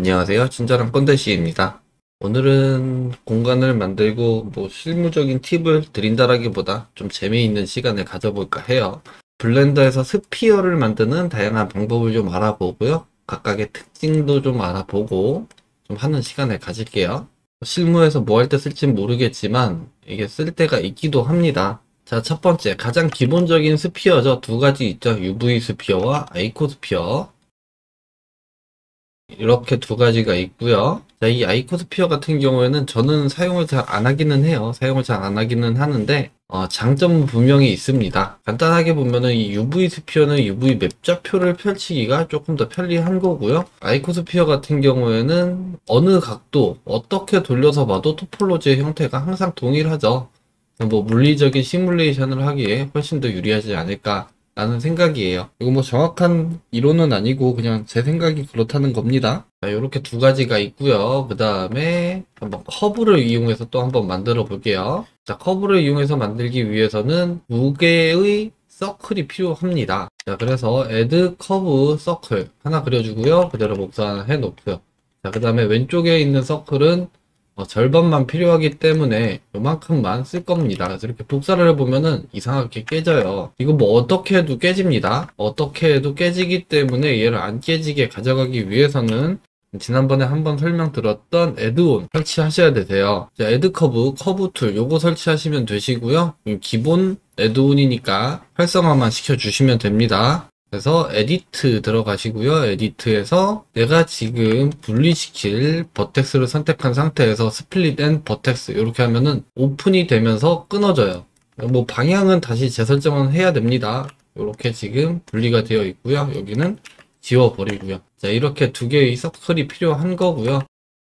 안녕하세요. 친절한 꼰대씨입니다. 오늘은 공간을 만들고 실무적인 팁을 드린다라기보다 좀 재미있는 시간을 가져볼까 해요. 블렌더에서 스피어를 만드는 다양한 방법을 좀 알아보고요. 각각의 특징도 좀 알아보고 좀 하는 시간을 가질게요. 실무에서 뭐 할 때 쓸지 모르겠지만 이게 쓸 때가 있기도 합니다. 자, 첫 번째 가장 기본적인 스피어죠. 두 가지 있죠. UV 스피어와 아이코 스피어. 이렇게 두 가지가 있고요. 자, 이 아이코스피어 같은 경우에는 저는 사용을 잘 안 하기는 해요. 사용을 잘 안 하기는 하는데 장점은 분명히 있습니다. 간단하게 보면은 이 UV 스피어는 UV 맵좌표를 펼치기가 조금 더 편리한 거고요. 아이코스피어 같은 경우에는 어느 각도 어떻게 돌려서 봐도 토폴로지의 형태가 항상 동일하죠. 물리적인 시뮬레이션을 하기에 훨씬 더 유리하지 않을까 라는 생각이에요. 이거 정확한 이론은 아니고 그냥 제 생각이 그렇다는 겁니다. 자, 이렇게 두 가지가 있고요. 그 다음에 한번 커브를 이용해서 또 한번 만들어 볼게요. 자, 커브를 이용해서 만들기 위해서는 두 개의 서클이 필요합니다. 자, 그래서 add curve circle 하나 그려주고요. 그대로 복사해 놓고요. 자, 그 다음에 왼쪽에 있는 서클은 절반만 필요하기 때문에 요만큼만 쓸 겁니다. 그래서 이렇게 복사를 해보면은 이상하게 깨져요. 이거 어떻게 해도 깨집니다. 어떻게 해도 깨지기 때문에 얘를 안 깨지게 가져가기 위해서는 지난번에 한번 설명드렸던 애드온 설치하셔야 되세요. 애드 커브 툴 요거 설치하시면 되시고요. 기본 애드온이니까 활성화만 시켜주시면 됩니다. 그래서 에디트 들어가시고요. 에디트에서 내가 지금 분리시킬 버텍스를 선택한 상태에서 스플릿 앤 버텍스 이렇게 하면은 오픈이 되면서 끊어져요. 방향은 다시 재설정은 해야 됩니다. 이렇게 지금 분리가 되어 있고요. 여기는 지워버리고요. 자, 이렇게 두 개의 서클이 필요한 거고요.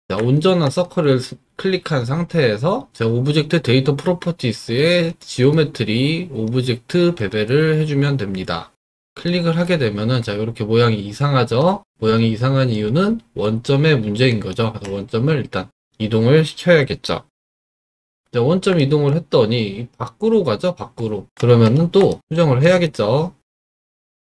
자, 온전한 서클을 클릭한 상태에서 자, 오브젝트 데이터 프로퍼티스의 지오메트리 오브젝트 배배를 해주면 됩니다. 클릭을 하게 되면은 자, 이렇게 모양이 이상하죠. 모양이 이상한 이유는 원점의 문제인 거죠. 그래서 원점을 일단 이동을 시켜야겠죠. 자, 원점 이동을 했더니 밖으로 가죠. 밖으로. 그러면은 또 수정을 해야겠죠.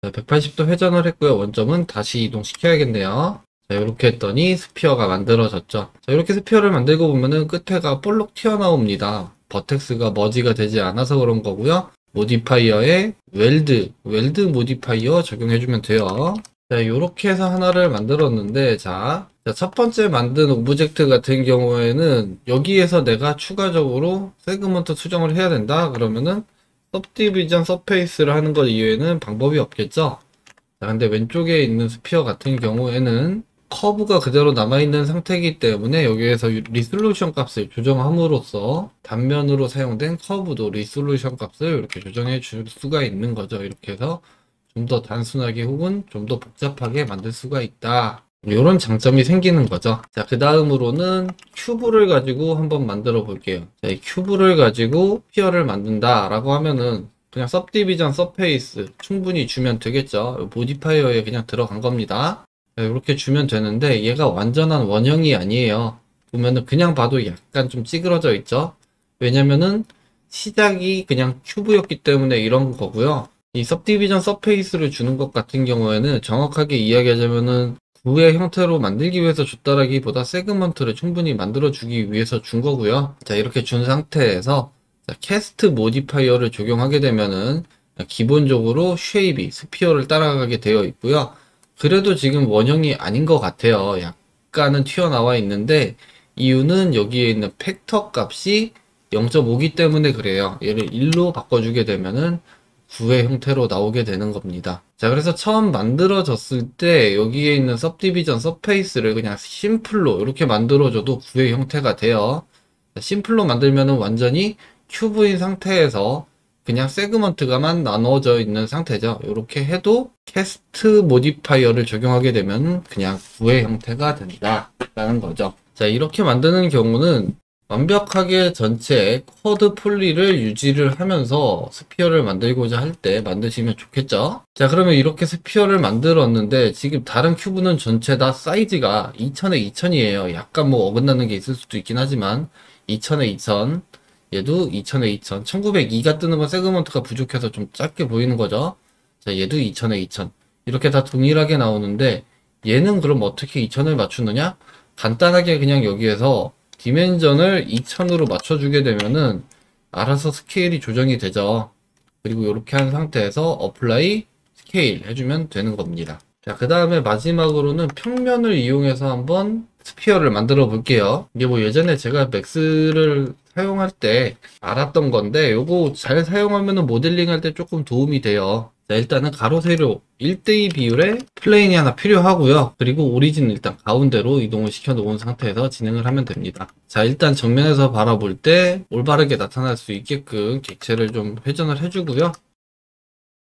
자, 180도 회전을 했고요. 원점은 다시 이동시켜야겠네요. 자, 이렇게 했더니 스피어가 만들어졌죠. 자, 이렇게 스피어를 만들고 보면은 끝에가 볼록 튀어나옵니다. 버텍스가 머지가 되지 않아서 그런 거고요. 모디파이어에 웰드 모디파이어 적용해주면 돼요. 자, 이렇게 해서 하나를 만들었는데, 자, 첫 번째 만든 오브젝트 같은 경우에는 여기에서 내가 추가적으로 세그먼트 수정을 해야 된다. 그러면은 सब디비전 서페이스를 하는 것 이외에는 방법이 없겠죠. 자, 근데 왼쪽에 있는 스피어 같은 경우에는 커브가 그대로 남아있는 상태이기 때문에 여기에서 리솔루션 값을 조정함으로써 단면으로 사용된 커브도 리솔루션 값을 이렇게 조정해 줄 수가 있는 거죠. 이렇게 해서 좀 더 단순하게 혹은 좀 더 복잡하게 만들 수가 있다. 이런 장점이 생기는 거죠. 자, 그 다음으로는 큐브를 가지고 한번 만들어 볼게요. 자, 이 큐브를 가지고 스피어를 만든다 라고 하면은 그냥 सब디비전 서페이스 충분히 주면 되겠죠. 모디파이어에 그냥 들어간 겁니다. 이렇게 주면 되는데 얘가 완전한 원형이 아니에요. 보면은 그냥 봐도 약간 좀 찌그러져 있죠. 왜냐면은 시작이 그냥 큐브였기 때문에 이런 거고요. 이 सब디비전 서페이스를 주는 것 같은 경우에는 정확하게 이야기하자면은 구의 형태로 만들기 위해서 줬다라기보다 세그먼트를 충분히 만들어 주기 위해서 준 거고요. 자, 이렇게 준 상태에서 캐스트 모디파이어를 적용하게 되면은 기본적으로 쉐입이 스피어를 따라가게 되어 있고요. 그래도 지금 원형이 아닌 것 같아요. 약간은 튀어나와 있는데 이유는 여기에 있는 팩터 값이 0.5기 때문에 그래요. 얘를 1로 바꿔주게 되면은 9의 형태로 나오게 되는 겁니다. 자, 그래서 처음 만들어졌을 때 여기에 있는 सब디비전 서페이스를 그냥 심플로 이렇게 만들어줘도 9의 형태가 돼요. 심플로 만들면은 완전히 큐브인 상태에서 그냥 세그먼트가만 나눠져 있는 상태죠. 이렇게 해도 캐스트 모디파이어를 적용하게 되면 그냥 9의 형태가 된다라는 거죠. 자, 이렇게 만드는 경우는 완벽하게 전체 쿼드 폴리를 유지를 하면서 스피어를 만들고자 할 때 만드시면 좋겠죠. 자, 그러면 이렇게 스피어를 만들었는데 지금 다른 큐브는 전체 다 사이즈가 2000에 2000이에요. 약간 어긋나는 게 있을 수도 있긴 하지만 2000에 2000 얘도 2000에 2000 1902가 뜨는 건 세그먼트가 부족해서 좀 작게 보이는 거죠. 자, 얘도 2000에 2000 이렇게 다 동일하게 나오는데 얘는 그럼 어떻게 2000을 맞추느냐? 간단하게 그냥 여기에서 디멘전을 2000으로 맞춰주게 되면은 알아서 스케일이 조정이 되죠. 그리고 이렇게 한 상태에서 어플라이 스케일 해주면 되는 겁니다. 자, 그 다음에 마지막으로는 평면을 이용해서 한번 스피어를 만들어 볼게요. 이게 뭐 예전에 제가 맥스를 사용할 때 알았던 건데 요거 잘 사용하면 모델링 할 때 조금 도움이 돼요. 자, 일단은 가로 세로 1대2 비율의 플레인이 하나 필요하고요. 그리고 오리진 일단 가운데로 이동을 시켜 놓은 상태에서 진행을 하면 됩니다. 자, 일단 정면에서 바라볼 때 올바르게 나타날 수 있게끔 객체를 좀 회전을 해주고요.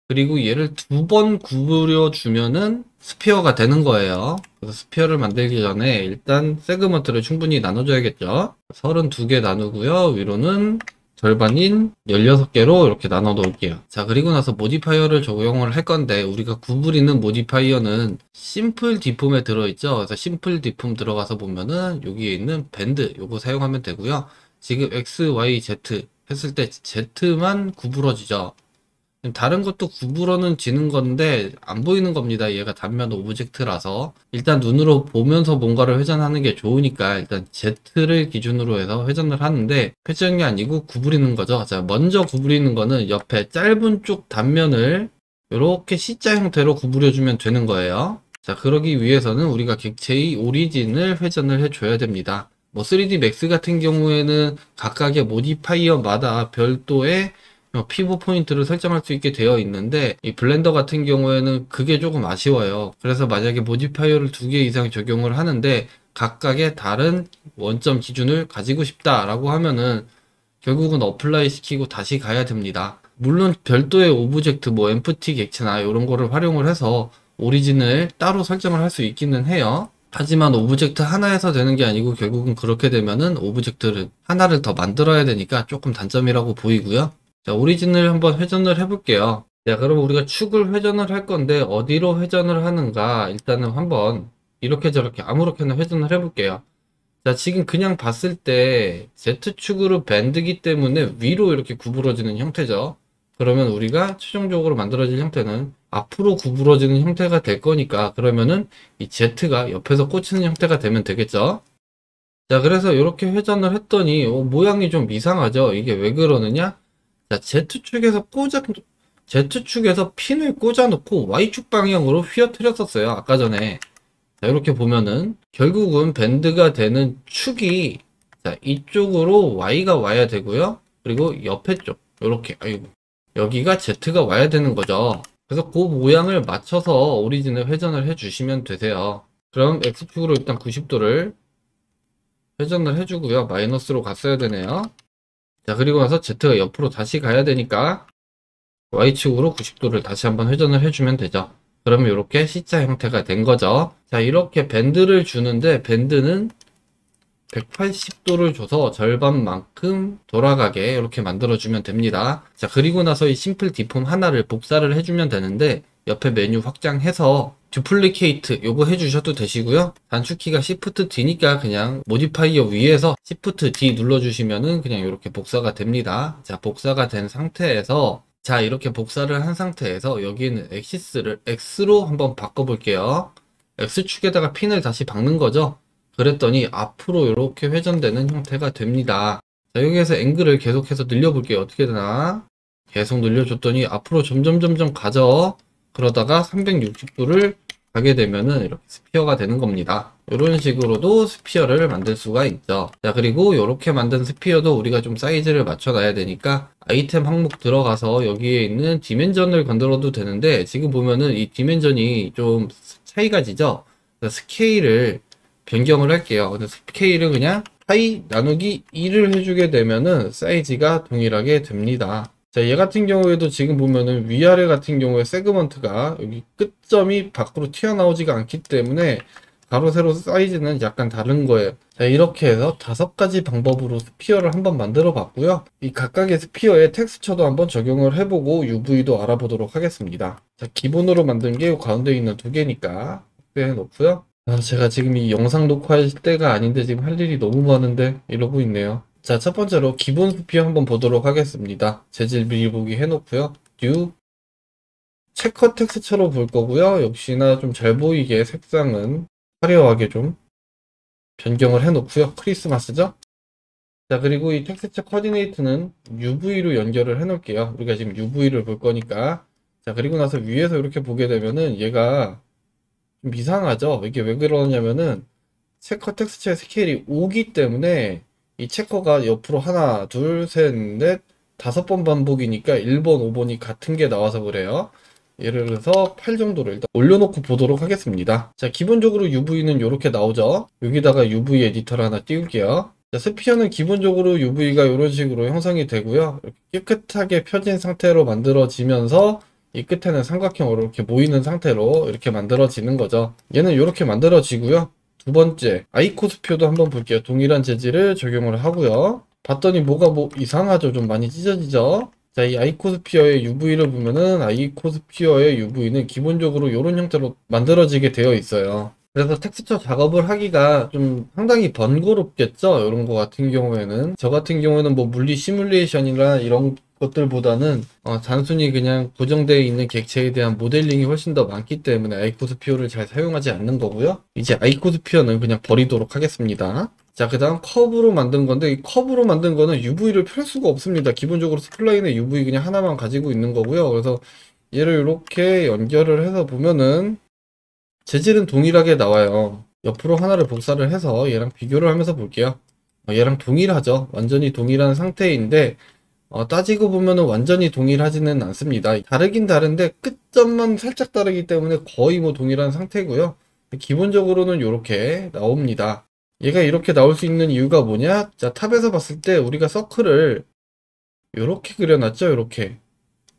그리고 얘를 2번 구부려 주면은 스피어가 되는 거예요. 그래서 스피어를 만들기 전에 일단 세그먼트를 충분히 나눠줘야겠죠. 32개 나누고요. 위로는 절반인 16개로 이렇게 나눠 놓을게요. 자, 그리고 나서 모디파이어를 적용을 할 건데 우리가 구부리는 모디파이어는 심플 디폼에 들어있죠. 그래서 심플 디폼 들어가서 보면은 여기에 있는 밴드 요거 사용하면 되고요. 지금 X, Y, Z 했을 때 Z만 구부러지죠. 다른 것도 구부러는 지는 건데 안 보이는 겁니다. 얘가 단면 오브젝트라서 일단 눈으로 보면서 뭔가를 회전하는 게 좋으니까 일단 Z를 기준으로 해서 회전을 하는데 회전이 아니고 구부리는 거죠. 자, 먼저 구부리는 거는 옆에 짧은 쪽 단면을 이렇게 C자 형태로 구부려주면 되는 거예요. 자, 그러기 위해서는 우리가 객체의 오리진을 회전을 해줘야 됩니다. 뭐 3D Max 같은 경우에는 각각의 모디파이어마다 별도의 피벗 포인트를 설정할 수 있게 되어 있는데 이 블렌더 같은 경우에는 그게 조금 아쉬워요. 그래서 만약에 모디파이어를 2개 이상 적용을 하는데 각각의 다른 원점 기준을 가지고 싶다라고 하면은 결국은 어플라이 시키고 다시 가야 됩니다. 물론 별도의 오브젝트 뭐 엠프티 객체나 이런 거를 활용을 해서 오리진을 따로 설정을 할 수 있기는 해요. 하지만 오브젝트 하나에서 되는 게 아니고 결국은 그렇게 되면은 오브젝트를 하나를 더 만들어야 되니까 조금 단점이라고 보이고요. 자, 오리진을 한번 회전을 해볼게요. 자, 그럼 우리가 축을 회전을 할 건데 어디로 회전을 하는가 일단은 한번 이렇게 저렇게 아무렇게나 회전을 해볼게요. 자, 지금 그냥 봤을 때 Z축으로 밴드기 때문에 위로 이렇게 구부러지는 형태죠. 그러면 우리가 최종적으로 만들어질 형태는 앞으로 구부러지는 형태가 될 거니까 그러면은 이 Z가 옆에서 꽂히는 형태가 되면 되겠죠. 자, 그래서 이렇게 회전을 했더니 모양이 좀 이상하죠. 이게 왜 그러느냐? 자, Z축에서 핀을 꽂아놓고 Y축 방향으로 휘어뜨렸었어요. 아까 전에. 자, 이렇게 보면은, 결국은 밴드가 되는 축이, 자, 이쪽으로 Y가 와야 되고요. 그리고 옆에 쪽, 요렇게, 아이고. 여기가 Z가 와야 되는 거죠. 그래서 그 모양을 맞춰서 오리진을 회전을 해주시면 되세요. 그럼 X축으로 일단 90도를 회전을 해주고요. 마이너스로 갔어야 되네요. 자, 그리고 나서 Z가 옆으로 다시 가야 되니까 Y축으로 90도를 다시 한번 회전을 해주면 되죠. 그러면 이렇게 C자 형태가 된 거죠. 자, 이렇게 밴드를 주는데 밴드는 180도를 줘서 절반만큼 돌아가게 이렇게 만들어주면 됩니다. 자, 그리고 나서 이 심플 디폼 하나를 복사를 해주면 되는데 옆에 메뉴 확장해서 듀플리케이트 요거 해주셔도 되시고요. 단축키가 Shift D니까 그냥 모디파이어 위에서 Shift D 눌러주시면은 그냥 이렇게 복사가 됩니다. 자, 복사가 된 상태에서 자, 이렇게 복사를 한 상태에서 여기는 엑시스를 X로 한번 바꿔볼게요. X축에다가 핀을 다시 박는 거죠. 그랬더니 앞으로 이렇게 회전되는 형태가 됩니다. 자, 여기에서 앵글을 계속해서 늘려볼게요. 어떻게 되나? 계속 늘려줬더니 앞으로 점점 가죠. 그러다가 360도를 가게 되면은 이렇게 스피어가 되는 겁니다. 이런 식으로도 스피어를 만들 수가 있죠. 자, 그리고 이렇게 만든 스피어도 우리가 좀 사이즈를 맞춰놔야 되니까 아이템 항목 들어가서 여기에 있는 디멘전을 건드려도 되는데 지금 보면은 이 디멘전이 좀 차이가 지죠. 스케일을 변경을 할게요. 근데 스케일은 그냥 파이 나누기 2를 해주게 되면은 사이즈가 동일하게 됩니다. 자, 얘 같은 경우에도 지금 보면은 위아래 같은 경우에 세그먼트가 여기 끝점이 밖으로 튀어나오지가 않기 때문에 가로 세로 사이즈는 약간 다른 거예요. 자, 이렇게 해서 5가지 방법으로 스피어를 한번 만들어 봤고요. 이 각각의 스피어에 텍스처도 한번 적용을 해보고 UV도 알아보도록 하겠습니다. 자, 기본으로 만든 게 가운데 있는 2개니까 확대해 놓고요. 제가 지금 이 영상 녹화할 때가 아닌데 지금 할 일이 너무 많은데 이러고 있네요. 자, 첫 번째로 기본 스피어 한번 보도록 하겠습니다. 재질 미리 보기 해놓고요. 뉴 체커 텍스처로 볼 거고요. 역시나 좀 잘 보이게 색상은 화려하게 좀 변경을 해 놓고요. 크리스마스죠? 자, 그리고 이 텍스처 코디네이트는 UV로 연결을 해 놓을게요. 우리가 지금 UV를 볼 거니까. 자, 그리고 나서 위에서 이렇게 보게 되면은 얘가 좀 이상하죠? 이게 왜 그러냐면은 체커 텍스처의 스케일이 5기 때문에 이 체커가 옆으로 하나, 둘, 셋, 넷, 5번 반복이니까 1번, 5번이 같은 게 나와서 그래요. 예를 들어서 8 정도로 일단 올려놓고 보도록 하겠습니다. 자, 기본적으로 UV는 이렇게 나오죠. 여기다가 UV 에디터를 하나 띄울게요. 자, 스피어는 기본적으로 UV가 이런 식으로 형성이 되고요. 이렇게 깨끗하게 펴진 상태로 만들어지면서 이 끝에는 삼각형으로 이렇게 모이는 상태로 이렇게 만들어지는 거죠. 얘는 이렇게 만들어지고요. 두 번째, 아이코스피어도 한번 볼게요. 동일한 재질을 적용을 하고요. 봤더니 뭐가 이상하죠? 좀 많이 찢어지죠? 자, 이 아이코스피어의 UV를 보면은 아이코스피어의 UV는 기본적으로 이런 형태로 만들어지게 되어 있어요. 그래서 텍스처 작업을 하기가 좀 상당히 번거롭겠죠? 이런 거 같은 경우에는. 저 같은 경우에는 뭐 물리 시뮬레이션이나 이런 것들보다는 단순히 그냥 고정되어 있는 객체에 대한 모델링이 훨씬 더 많기 때문에 아이코스피어를 잘 사용하지 않는 거고요. 이제 아이코스피어는 그냥 버리도록 하겠습니다. 자, 그 다음 커브로 만든 건데, 이 커브로 만든 거는 UV를 펼 수가 없습니다. 기본적으로 스플라인에 UV 그냥 하나만 가지고 있는 거고요. 그래서 얘를 이렇게 연결을 해서 보면은 재질은 동일하게 나와요. 옆으로 하나를 복사를 해서 얘랑 비교를 하면서 볼게요. 얘랑 동일하죠. 완전히 동일한 상태인데 따지고 보면은 완전히 동일하지는 않습니다. 다르긴 다른데 끝점만 살짝 다르기 때문에 거의 뭐 동일한 상태고요. 기본적으로는 이렇게 나옵니다. 얘가 이렇게 나올 수 있는 이유가 뭐냐? 자, 탑에서 봤을 때 우리가 서클을 이렇게 그려놨죠. 이렇게.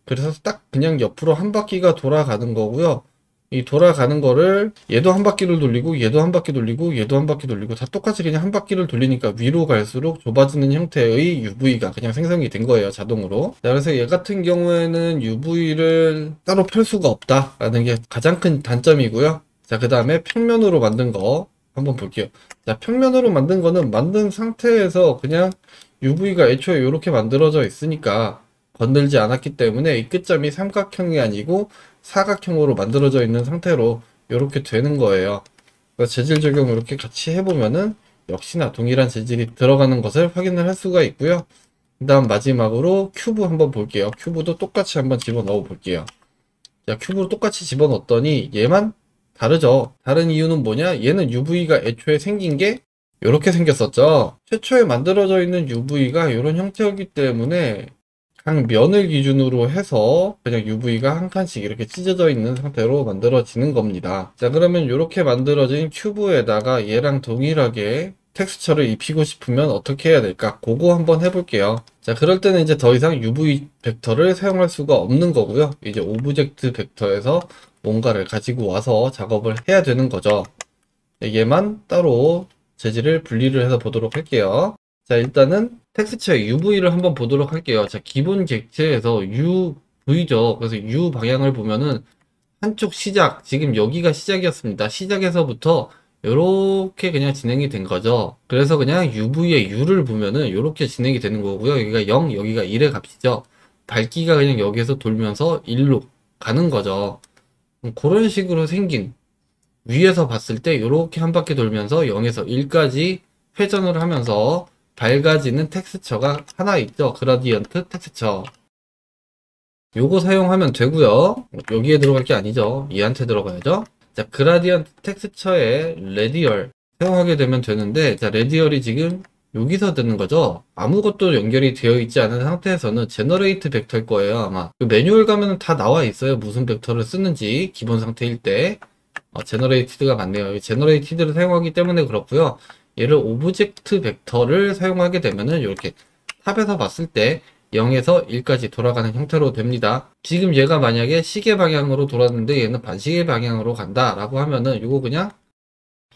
그래서 딱 그냥 옆으로 한 바퀴가 돌아가는 거고요. 이 돌아가는 거를 얘도 한 바퀴를 돌리고 얘도 한 바퀴 돌리고 얘도 한 바퀴 돌리고 다 똑같이 그냥 한 바퀴를 돌리니까 위로 갈수록 좁아지는 형태의 UV가 그냥 생성이 된 거예요, 자동으로. 자, 그래서 얘 같은 경우에는 UV를 따로 펼 수가 없다라는 게 가장 큰 단점이고요. 자, 그 다음에 평면으로 만든 거 한번 볼게요. 자, 평면으로 만든 거는 만든 상태에서 그냥 UV가 애초에 이렇게 만들어져 있으니까 건들지 않았기 때문에 이 끝점이 삼각형이 아니고 사각형으로 만들어져 있는 상태로 이렇게 되는 거예요. 그래서 재질 적용 이렇게 같이 해보면은 역시나 동일한 재질이 들어가는 것을 확인을 할 수가 있고요. 그 다음 마지막으로 큐브 한번 볼게요. 큐브도 똑같이 한번 집어넣어 볼게요. 자, 큐브로 똑같이 집어넣었더니 얘만 다르죠. 다른 이유는 뭐냐? 얘는 UV가 애초에 생긴 게 이렇게 생겼었죠. 최초에 만들어져 있는 UV가 이런 형태였기 때문에 각 면을 기준으로 해서 그냥 UV가 한 칸씩 이렇게 찢어져 있는 상태로 만들어지는 겁니다. 자, 그러면 이렇게 만들어진 큐브에다가 얘랑 동일하게 텍스처를 입히고 싶으면 어떻게 해야 될까? 그거 한번 해볼게요. 자, 그럴 때는 이제 더 이상 UV 벡터를 사용할 수가 없는 거고요. 이제 오브젝트 벡터에서 뭔가를 가지고 와서 작업을 해야 되는 거죠. 얘만 따로 재질을 분리를 해서 보도록 할게요. 자, 일단은 텍스처의 UV를 한번 보도록 할게요. 자, 기본 객체에서 UV죠. 그래서 U 방향을 보면은 한쪽 시작, 지금 여기가 시작이었습니다. 시작에서부터 이렇게 그냥 진행이 된 거죠. 그래서 그냥 UV의 U를 보면은 이렇게 진행이 되는 거고요. 여기가 0, 여기가 1의 값이죠. 밝기가 그냥 여기에서 돌면서 1로 가는 거죠. 그런 식으로 생긴 위에서 봤을 때 이렇게 한 바퀴 돌면서 0에서 1까지 회전을 하면서 밝아지는 텍스처가 하나 있죠. 그라디언트 텍스처. 요거 사용하면 되고요. 여기에 들어갈 게 아니죠. 얘한테 들어가야죠. 자, 그라디언트 텍스처의 레디얼 사용하게 되면 되는데, 자, 레디얼이 지금 여기서 되는 거죠. 아무것도 연결이 되어 있지 않은 상태에서는 제너레이트 벡터일 거예요, 아마. 그 매뉴얼 가면 다 나와 있어요. 무슨 벡터를 쓰는지 기본 상태일 때. 제너레이티드가 맞네요. 제너레이티드를 사용하기 때문에 그렇고요. 얘를 오브젝트 벡터를 사용하게 되면은 이렇게 탑에서 봤을 때 0에서 1까지 돌아가는 형태로 됩니다. 지금 얘가 만약에 시계 방향으로 돌았는데 얘는 반시계 방향으로 간다 라고 하면은 이거 그냥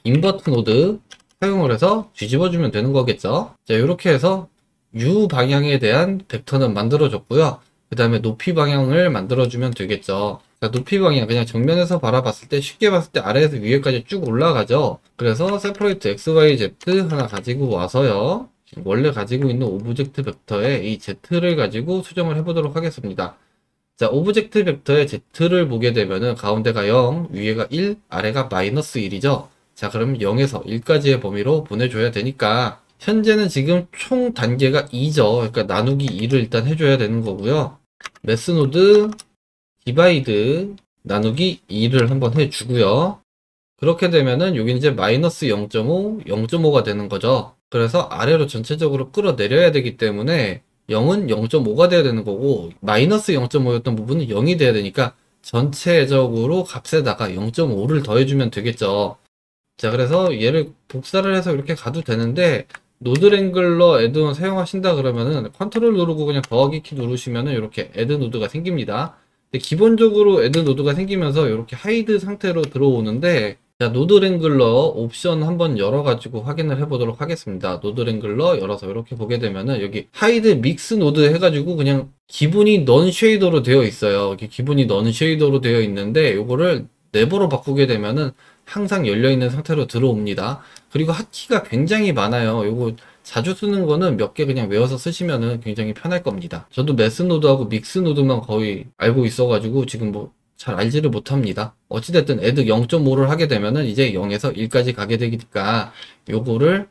인버트 노드 사용을 해서 뒤집어주면 되는 거겠죠. 자, 이렇게 해서 U 방향에 대한 벡터는 만들어졌고요. 그 다음에 높이 방향을 만들어주면 되겠죠. 자, 높이 방향 그냥 정면에서 바라봤을 때 쉽게 봤을 때 아래에서 위에까지 쭉 올라가죠. 그래서 세퍼레이트 XYZ 하나 가지고 와서요. 원래 가지고 있는 오브젝트 벡터에 이 Z를 가지고 수정을 해보도록 하겠습니다. 자, 오브젝트 벡터의 Z를 보게 되면은 가운데가 0, 위에가 1, 아래가 마이너스 1이죠. 자, 그럼 0에서 1까지의 범위로 보내줘야 되니까 현재는 지금 총 단계가 2죠. 그러니까 나누기 2를 일단 해줘야 되는 거고요. 매스노드 디바이드 나누기 2를 한번 해주고요. 그렇게 되면은 여기 이제 마이너스 0.5, 0.5가 되는 거죠. 그래서 아래로 전체적으로 끌어내려야 되기 때문에 0은 0.5가 돼야 되는 거고 마이너스 0.5였던 부분은 0이 돼야 되니까 전체적으로 값에다가 0.5를 더해주면 되겠죠. 자, 그래서 얘를 복사를 해서 이렇게 가도 되는데 노드랭글러 애드온 사용하신다 그러면은 컨트롤 누르고 그냥 더하기 키 누르시면은 이렇게 애드 노드가 생깁니다. 근데 기본적으로 애드 노드가 생기면서 이렇게 하이드 상태로 들어오는데, 자, 노드랭글러 옵션 한번 열어가지고 확인을 해보도록 하겠습니다. 노드랭글러 열어서 이렇게 보게 되면은 여기 하이드 믹스 노드 해가지고 그냥 기본이 넌 쉐이더로 되어 있어요. 이렇게 기본이 넌 쉐이더로 되어 있는데 요거를 네버로 바꾸게 되면은 항상 열려있는 상태로 들어옵니다. 그리고 핫키가 굉장히 많아요. 요거 자주 쓰는 거는 몇 개 그냥 외워서 쓰시면은 굉장히 편할 겁니다. 저도 매스 노드하고 믹스 노드만 거의 알고 있어가지고 지금 뭐 잘 알지를 못합니다. 어찌됐든 애드 0.5를 하게 되면은 이제 0에서 1까지 가게 되니까 요거를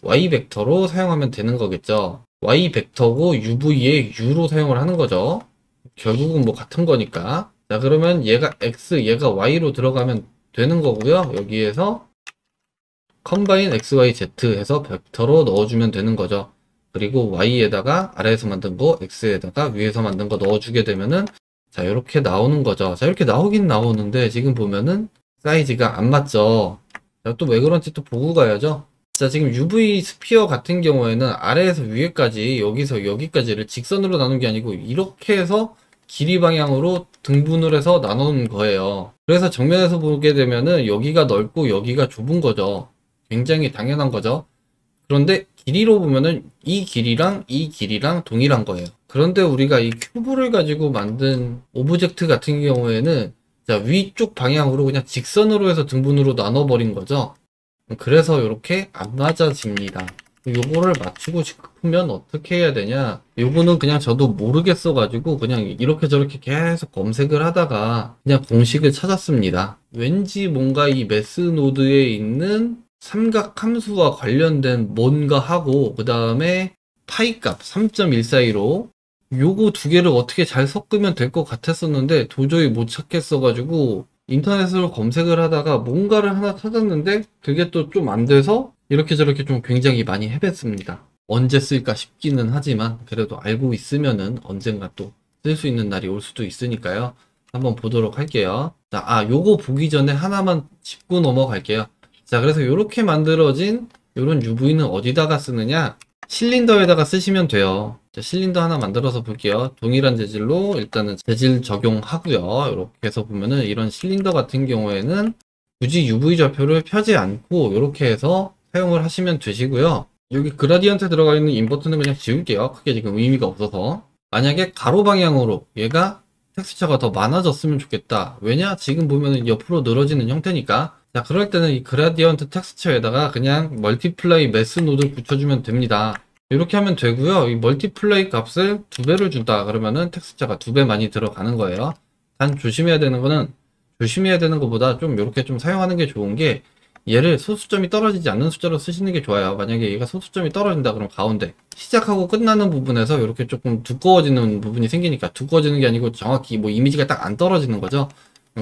Y 벡터로 사용하면 되는 거겠죠. Y 벡터고 UV에 U로 사용을 하는 거죠. 결국은 뭐 같은 거니까. 자, 그러면 얘가 X, 얘가 Y로 들어가면 되는 거고요. 여기에서 컴바인 XYZ 해서 벡터로 넣어주면 되는 거죠. 그리고 Y에다가 아래에서 만든 거, X에다가 위에서 만든 거 넣어주게 되면은 자, 이렇게 나오는 거죠. 자, 이렇게 나오긴 나오는데 지금 보면은 사이즈가 안 맞죠. 자, 또 왜 그런지 또 보고 가야죠. 자, 지금 UV 스피어 같은 경우에는 아래에서 위에까지 여기서 여기까지를 직선으로 나눈 게 아니고 이렇게 해서 길이 방향으로 등분을 해서 나눈 거예요. 그래서 정면에서 보게 되면은 여기가 넓고 여기가 좁은 거죠. 굉장히 당연한 거죠. 그런데 길이로 보면은 이 길이랑 동일한 거예요. 그런데 우리가 이 큐브를 가지고 만든 오브젝트 같은 경우에는 자, 위쪽 방향으로 그냥 직선으로 해서 등분으로 나눠버린 거죠. 그래서 이렇게 안 맞아집니다. 요거를 맞추고 싶으면 어떻게 해야 되냐? 요거는 그냥 저도 모르겠어가지고 그냥 이렇게 저렇게 계속 검색을 하다가 그냥 공식을 찾았습니다. 왠지 뭔가 이 매스 노드에 있는 삼각 함수와 관련된 뭔가 하고 그 다음에 파이 값 3.142로 요거 두 개를 어떻게 잘 섞으면 될 것 같았었는데 도저히 못 찾겠어가지고 인터넷으로 검색을 하다가 뭔가를 하나 찾았는데 그게 또 좀 안 돼서 이렇게 저렇게 좀 굉장히 많이 헤맸습니다. 언제 쓸까 싶기는 하지만 그래도 알고 있으면은 언젠가 또 쓸 수 있는 날이 올 수도 있으니까요. 한번 보도록 할게요. 자, 요거 보기 전에 하나만 짚고 넘어갈게요. 자, 그래서 이렇게 만들어진 이런 UV는 어디다가 쓰느냐? 실린더에다가 쓰시면 돼요. 자, 실린더 하나 만들어서 볼게요. 동일한 재질로 일단은 재질 적용하고요. 이렇게 해서 보면은 이런 실린더 같은 경우에는 굳이 UV 좌표를 펴지 않고 이렇게 해서 사용을 하시면 되시고요. 여기 그라디언트 들어가 있는 인버터는 그냥 지울게요. 크게 지금 의미가 없어서. 만약에 가로 방향으로 얘가 텍스처가 더 많아졌으면 좋겠다. 왜냐? 지금 보면은 옆으로 늘어지는 형태니까. 자, 그럴 때는 이 그라디언트 텍스처에다가 그냥 멀티플라이 매스 노드 붙여주면 됩니다. 이렇게 하면 되고요. 이 멀티플라이 값을 2배를 준다 그러면은 텍스처가 2배 많이 들어가는 거예요. 단 조심해야 되는 거는 조심해야 되는 것보다 좀 이렇게 좀 사용하는 게 좋은 게 얘를 소수점이 떨어지지 않는 숫자로 쓰시는 게 좋아요. 만약에 얘가 소수점이 떨어진다 그럼 가운데 시작하고 끝나는 부분에서 이렇게 조금 두꺼워지는 부분이 생기니까 두꺼워지는 게 아니고 정확히 뭐 이미지가 딱 안 떨어지는 거죠.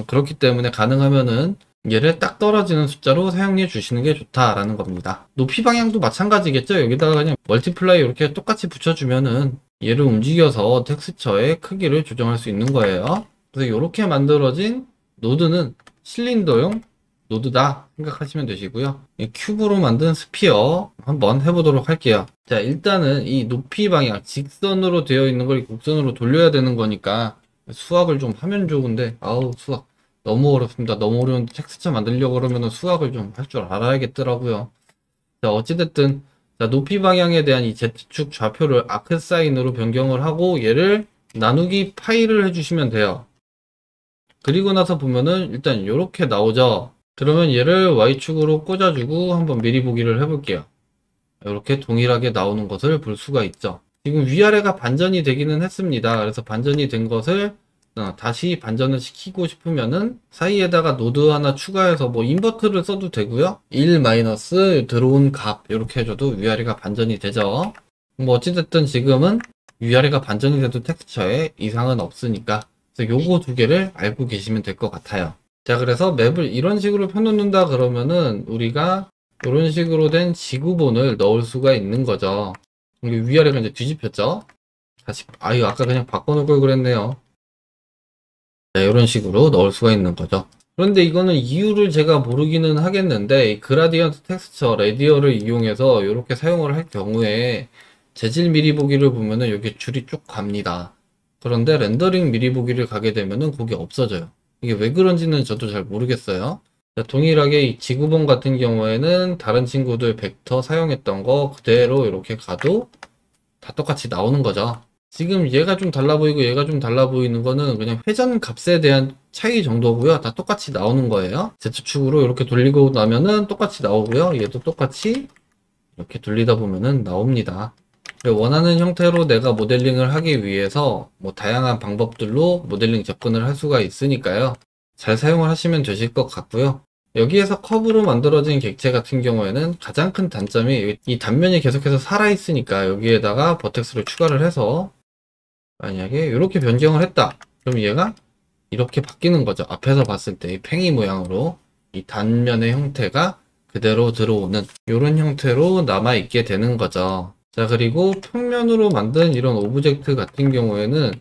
그렇기 때문에 가능하면은 얘를 딱 떨어지는 숫자로 사용해 주시는 게 좋다라는 겁니다. 높이 방향도 마찬가지겠죠. 여기다가 그냥 멀티플라이 이렇게 똑같이 붙여주면은 얘를 움직여서 텍스처의 크기를 조정할 수 있는 거예요. 그래서 이렇게 만들어진 노드는 실린더용 노드다 생각하시면 되시고요. 이 큐브로 만든 스피어 한번 해보도록 할게요. 자, 일단은 이 높이 방향 직선으로 되어 있는 걸 곡선으로 돌려야 되는 거니까 수학을 좀 하면 좋은데 아우 수학 너무 어렵습니다. 너무 어려운데 텍스처 만들려고 그러면 수학을 좀 할 줄 알아야겠더라고요. 자, 어찌됐든 자, 높이 방향에 대한 이 Z축 좌표를 아크 사인으로 변경을 하고 얘를 나누기 파이를 해주시면 돼요. 그리고 나서 보면은 일단 이렇게 나오죠. 그러면 얘를 Y축으로 꽂아주고 한번 미리 보기를 해볼게요. 이렇게 동일하게 나오는 것을 볼 수가 있죠. 지금 위아래가 반전이 되기는 했습니다. 그래서 반전이 된 것을 다시 반전을 시키고 싶으면은 사이에다가 노드 하나 추가해서 뭐 인버터를 써도 되고요. 1 마이너스 들어온 값 이렇게 해줘도 위아래가 반전이 되죠. 뭐 어찌됐든 지금은 위아래가 반전이 돼도 텍스처에 이상은 없으니까 그래서 요거 두 개를 알고 계시면 될 것 같아요. 자, 그래서 맵을 이런 식으로 펴놓는다 그러면은 우리가 이런 식으로 된 지구본을 넣을 수가 있는 거죠. 이게 위아래가 이제 뒤집혔죠. 다시 아유 아까 그냥 바꿔놓을 걸 그랬네요. 자, 이런 식으로 넣을 수가 있는 거죠. 그런데 이거는 이유를 제가 모르기는 하겠는데 이 그라디언트 텍스처 레디어를 이용해서 이렇게 사용을 할 경우에 재질 미리 보기를 보면은 여기 줄이 쭉 갑니다. 그런데 렌더링 미리 보기를 가게 되면은 거기 없어져요. 이게 왜 그런지는 저도 잘 모르겠어요. 자, 동일하게 이 지구본 같은 경우에는 다른 친구들 벡터 사용했던 거 그대로 이렇게 가도 다 똑같이 나오는 거죠. 지금 얘가 좀 달라 보이고 얘가 좀 달라 보이는 거는 그냥 회전 값에 대한 차이 정도고요. 다 똑같이 나오는 거예요. Z축으로 이렇게 돌리고 나면은 똑같이 나오고요. 얘도 똑같이 이렇게 돌리다 보면은 나옵니다. 원하는 형태로 내가 모델링을 하기 위해서 뭐 다양한 방법들로 모델링 접근을 할 수가 있으니까요. 잘 사용을 하시면 되실 것 같고요. 여기에서 커브로 만들어진 객체 같은 경우에는 가장 큰 단점이 이 단면이 계속해서 살아있으니까 여기에다가 버텍스를 추가를 해서 만약에 이렇게 변경을 했다. 그럼 얘가 이렇게 바뀌는 거죠. 앞에서 봤을 때 이 팽이 모양으로 이 단면의 형태가 그대로 들어오는 이런 형태로 남아있게 되는 거죠. 자, 그리고 평면으로 만든 이런 오브젝트 같은 경우에는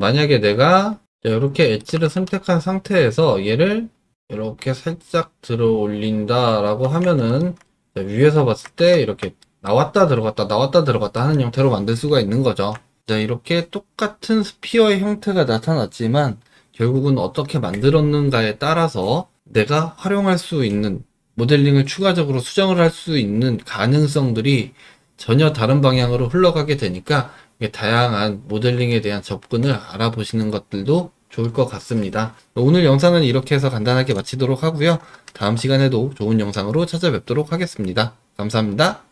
만약에 내가 이렇게 엣지를 선택한 상태에서 얘를 이렇게 살짝 들어 올린다 라고 하면은 위에서 봤을 때 이렇게 나왔다 들어갔다 나왔다 들어갔다 하는 형태로 만들 수가 있는 거죠. 자, 이렇게 똑같은 스피어의 형태가 나타났지만 결국은 어떻게 만들었는가에 따라서 내가 활용할 수 있는 모델링을 추가적으로 수정을 할 수 있는 가능성들이 전혀 다른 방향으로 흘러가게 되니까 다양한 모델링에 대한 접근을 알아보시는 것들도 좋을 것 같습니다. 오늘 영상은 이렇게 해서 간단하게 마치도록 하고요. 다음 시간에도 좋은 영상으로 찾아뵙도록 하겠습니다. 감사합니다.